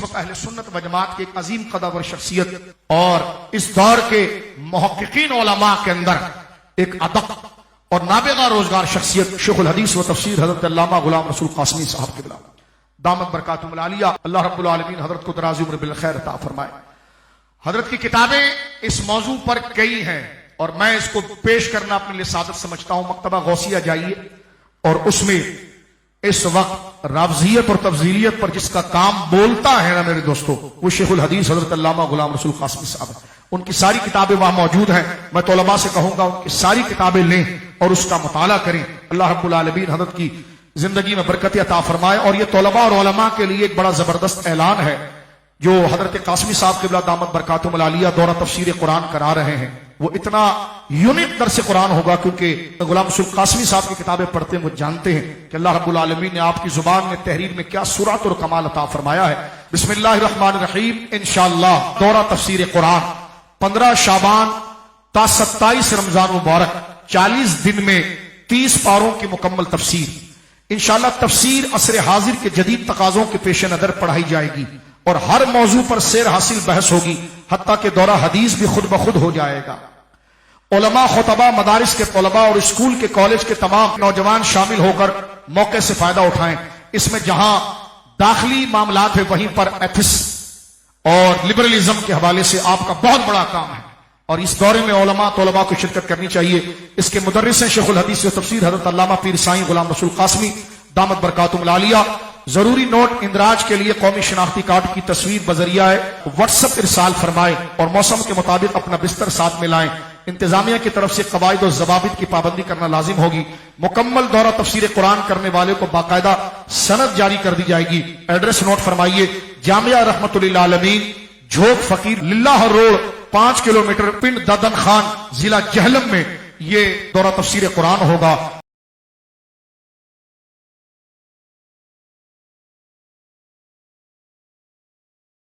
وقت اہل سنت و جماعت کی ایک عظیم قدر شخصیت اور اس دور کے محققین علماء کے اندر ایک ادب اور نابغہ روزگار شخصیت شیخ الحدیث و تفسیر حضرت علامہ غلام رسول قاسمی صاحب قبلہ دامت برکاتہم العالیہ، اللہ رب العالمین حضرت کو دراز عمر بالخیر عطا فرمائے۔ حضرت کی کتابیں اس موضوع پر کئی ہیں اور میں اس کو پیش کرنا اپنے لیے سعادت سمجھتا ہوں۔ مکتبہ غوثیہ جائیے اور اس میں اس وقت رافضیت اور تفضیلیت پر جس کا کام بولتا ہے نا میرے دوستو، وہ شیخ الحدیث حضرت علامہ غلام رسول قاسمی صاحب ہیں۔ ان کی ساری کتابیں وہاں موجود ہیں۔ میں تو علماء سے کہوں گا ان کی ساری کتابیں لیں اور اس کا مطالعہ کریں۔ اللہ رب العالمین حضرت کی زندگی میں برکت عطا فرمائے۔ اور یہ طلباء اور علماء کے لیے ایک بڑا زبردست اعلان ہے جو حضرت قاسمی صاحب قبلہ دامت برکاتہم العالیہ دورہ تفسیر قرآن کرا رہے ہیں۔ وہ اتنا یونیک درس قرآن ہوگا کیونکہ غلام رسول قاسمی صاحب کی کتابیں پڑھتے ہیں، وہ جانتے ہیں کہ اللہ رب العالمین نے آپ کی زبان میں تحریر میں کیا سرعت اور کمال عطا فرمایا ہے۔ بسم اللہ الرحمن الرحیم۔ انشاءاللہ دورہ تفسیر قرآن 15 شعبان تا 27 رمضان مبارک 40 دن میں 30 پاروں کی مکمل تفسیر۔ انشاءاللہ تفسیر عصر حاضر کے جدید تقاضوں کے پیش نظر پڑھائی جائے گی اور ہر موضوع پر سیر حاصل بحث ہوگی، حتیٰ کہ دورہ حدیث بھی خود بخود ہو جائے گا۔ علماء، خطباء، مدارس کے طلباء اور اسکول کے کالج کے تمام نوجوان شامل ہو کر موقع سے فائدہ اٹھائیں۔ اس میں جہاں داخلی معاملات ہے وہیں پر ایتھس اور لبرلزم کے حوالے سے آپ کا بہت بڑا کام ہے اور اس دورے میں علماء طلباء کو شرکت کرنی چاہیے۔ اس کے مدرس ہیں شیخ الحدیث و تفسیر حضرت علامہ پیر سائیں غلام رسول قاسمی دامت برکاتہم العالیہ۔ ضروری نوٹ اندراج کے لیے قومی شناختی کارڈ کی تصویر بذریعہ واٹس ایپ ارسال فرمائیں اور موسم کے مطابق اپنا بستر ساتھ میں لائیں۔ انتظامیہ کی طرف سے قواعد و ضوابط کی پابندی کرنا لازم ہوگی۔ مکمل دورہ تفسیر قرآن کرنے والے کو باقاعدہ سند جاری کر دی جائے گی۔ ایڈریس نوٹ فرمائیے، جامعہ رحمت للعالمین، جھوک فقیر للہ روڈ، 5 کلومیٹر، پنڈ ددن خان، ضلع جہلم میں یہ دورہ تفسیر قرآن ہوگا۔